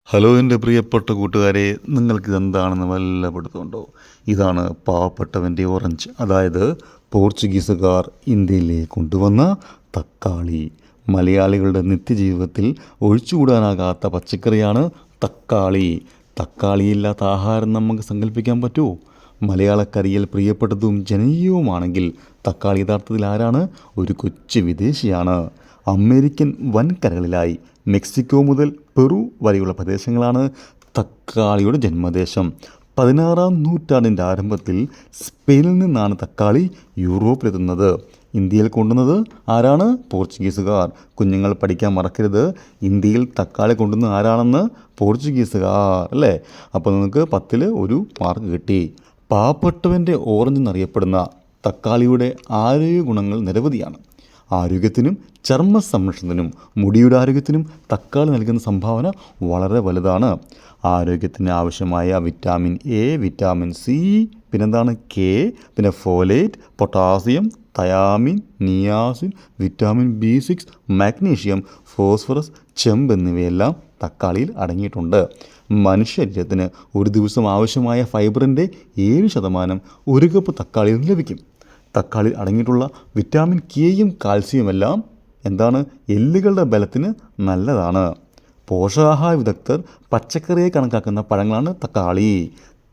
Hello എൻ്റെ പ്രിയപ്പെട്ട കൂട്ടുകാരെ, നിങ്ങൾക്കിതെന്താണെന്ന് വല്ല പിടുത്തമുണ്ടോ? ഇതാണ് പാവപ്പെട്ടവൻ്റെ ഓറഞ്ച്, അതായത് പോർച്ചുഗീസുകാർ ഇന്ത്യയിലേക്ക് കൊണ്ടുവന്ന തക്കാളി. മലയാളികളുടെ നിത്യജീവിതത്തിൽ ഒഴിച്ചുകൂടാനാകാത്ത പച്ചക്കറിയാണ് തക്കാളി. തക്കാളിയില്ലാത്ത ആഹാരം നമുക്ക് സങ്കല്പിക്കാൻ പറ്റുമോ? മലയാളക്കരയിൽ പ്രിയപ്പെട്ടതും ജനകീയവുമാണെങ്കിൽ തക്കാളി യഥാർത്ഥത്തിൽ ആരാണ്? ഒരു കൊച്ചു വിദേശിയാണ്. അമേരിക്കൻ വൻകരകളിലായി മെക്സിക്കോ മുതൽ പെറു വരെയുള്ള പ്രദേശങ്ങളാണ് തക്കാളിയുടെ ജന്മദേശം. 16-ാം നൂറ്റാണ്ടിൻ്റെ ആരംഭത്തിൽ സ്പെയിനിൽ നിന്നാണ് തക്കാളി യൂറോപ്പിലെത്തുന്നത്. ഇന്ത്യയിൽ കൊണ്ടുവന്നത് ആരാണ്? പോർച്ചുഗീസുകാർ. കുഞ്ഞുങ്ങൾ പഠിക്കാൻ മറക്കരുത്, ഇന്ത്യയിൽ തക്കാളി കൊണ്ടുവന്നത് ആരാണെന്ന്? പോർച്ചുഗീസുകാർ, അല്ലേ? അപ്പോൾ നിങ്ങൾക്ക് 10-ൽ ഒരു മാർക്ക് കിട്ടി. പാവപ്പെട്ടവൻ്റെ ഓറഞ്ച് എന്നറിയപ്പെടുന്ന തക്കാളിയുടെ ആരോഗ്യ ഗുണങ്ങൾ നിരവധിയാണ്. ആരോഗ്യത്തിനും ചർമ്മ സംരക്ഷണത്തിനും മുടിയുടെ ആരോഗ്യത്തിനും തക്കാളി നൽകുന്ന സംഭാവന വളരെ വലുതാണ്. ആരോഗ്യത്തിന് ആവശ്യമായ വിറ്റാമിൻ എ, വിറ്റാമിൻ സി, പിന്നെന്താണ് കെ, പിന്നെ folate, potassium, thiamine, niacin, vitamin B6, magnesium, phosphorus, ചെമ്പ് എന്നിവയെല്ലാം തക്കാളിയിൽ അടങ്ങിയിട്ടുണ്ട്. മനുഷ്യശരീരത്തിന് ഒരു ദിവസം ആവശ്യമായ ഫൈബറിൻ്റെ 7% ഒരു കപ്പ് തക്കാളിയിൽ നിന്ന് ലഭിക്കും. തക്കാളിയിൽ അടങ്ങിയിട്ടുള്ള വിറ്റാമിൻ കെയും കാൽസ്യവുമെല്ലാം എന്താണ്? എല്ലുകളുടെ ബലത്തിന് നല്ലതാണ്. പോഷകാഹാര വിദഗ്ധർ പച്ചക്കറിയെ കണക്കാക്കുന്ന പഴങ്ങളാണ് തക്കാളി.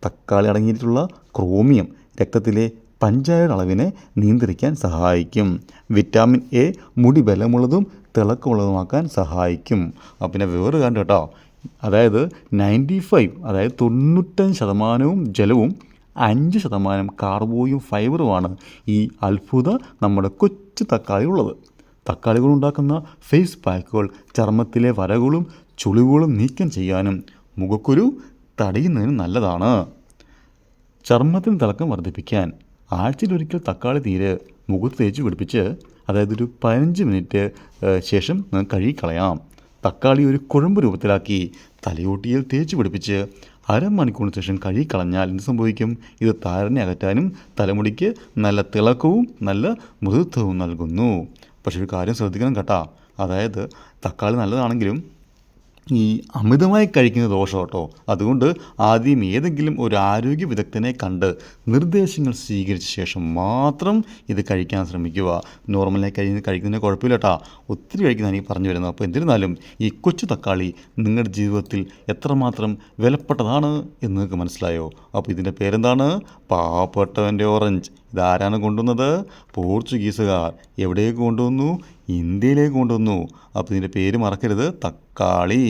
തക്കാളി അടങ്ങിയിട്ടുള്ള ക്രോമിയം രക്തത്തിലെ പഞ്ചായഡ് അളവിനെ നിയന്ത്രിക്കാൻ സഹായിക്കും. വിറ്റാമിൻ എ മുടി ബലമുള്ളതും തിളക്കമുള്ളതുമാക്കാൻ സഹായിക്കും. പിന്നെ വേറൊരു കാര്യം കേട്ടോ, അതായത് 95% ജലവും 5% കാർബോയും ഫൈബറുമാണ് ഈ അത്ഭുത നമ്മുടെ കൊച്ചു തക്കാളിയുള്ളത്. തക്കാളി കൊണ്ടുണ്ടാക്കുന്ന ഫേസ് പാക്കുകൾ ചർമ്മത്തിലെ വരകളും ചുളിവുകളും നീക്കം ചെയ്യാനും മുഖക്കുരു തടയുന്നതിനും നല്ലതാണ്. ചർമ്മത്തിന് തിളക്കം വർദ്ധിപ്പിക്കാൻ ആഴ്ചയിലൊരിക്കൽ തക്കാളി നീര് മുഖത്ത് തേച്ച് പിടിപ്പിച്ച് അതായത് ഒരു 15 മിനിറ്റ് ശേഷം കഴുകിക്കളയാം. തക്കാളി ഒരു കുഴമ്പ് രൂപത്തിലാക്കി തലയോട്ടിയിൽ തേച്ച് പിടിപ്പിച്ച് അരമണിക്കൂറിന് ശേഷം കഴുകിക്കളഞ്ഞാൽ എന്ത് സംഭവിക്കും? ഇത് താരനെ അകറ്റാനും തലമുടിക്ക് നല്ല തിളക്കവും നല്ല മൃദുത്വവും നൽകുന്നു. പക്ഷെ ഒരു കാര്യം ശ്രദ്ധിക്കണം കേട്ടോ, അതായത് തക്കാളി നല്ലതാണെങ്കിലും ഈ അമിതമായി കഴിക്കുന്ന ദോഷം കേട്ടോ. അതുകൊണ്ട് ആദ്യം ഏതെങ്കിലും ഒരു ആരോഗ്യ വിദഗ്ധനെ കണ്ട് നിർദ്ദേശങ്ങൾ സ്വീകരിച്ച ശേഷം മാത്രം ഇത് കഴിക്കാൻ ശ്രമിക്കുക. നോർമലായി കഴിക്കുന്നതിന് കുഴപ്പമില്ല കേട്ടോ, ഒത്തിരി കഴിക്കുന്നതാണ് ഈ പറഞ്ഞു വരുന്നത്. അപ്പോൾ എന്നിരുന്നാലും ഈ കൊച്ചു തക്കാളി നിങ്ങളുടെ ജീവിതത്തിൽ എത്രമാത്രം വിലപ്പെട്ടതാണ് എന്ന് നിങ്ങൾക്ക് മനസ്സിലായോ? അപ്പോൾ ഇതിൻ്റെ പേരെന്താണ്? പാവപ്പെട്ടവൻ്റെ ഓറഞ്ച്. ഇതാരാണ് കൊണ്ടുവന്നത്? പോർച്ചുഗീസുകാർ. എവിടേക്ക് കൊണ്ടുവന്നു? ഇന്ത്യയിലേക്ക് കൊണ്ടുവന്നു. അപ്പോൾ ഇതിൻ്റെ പേര് മറക്കരുത്, തക്കാളി.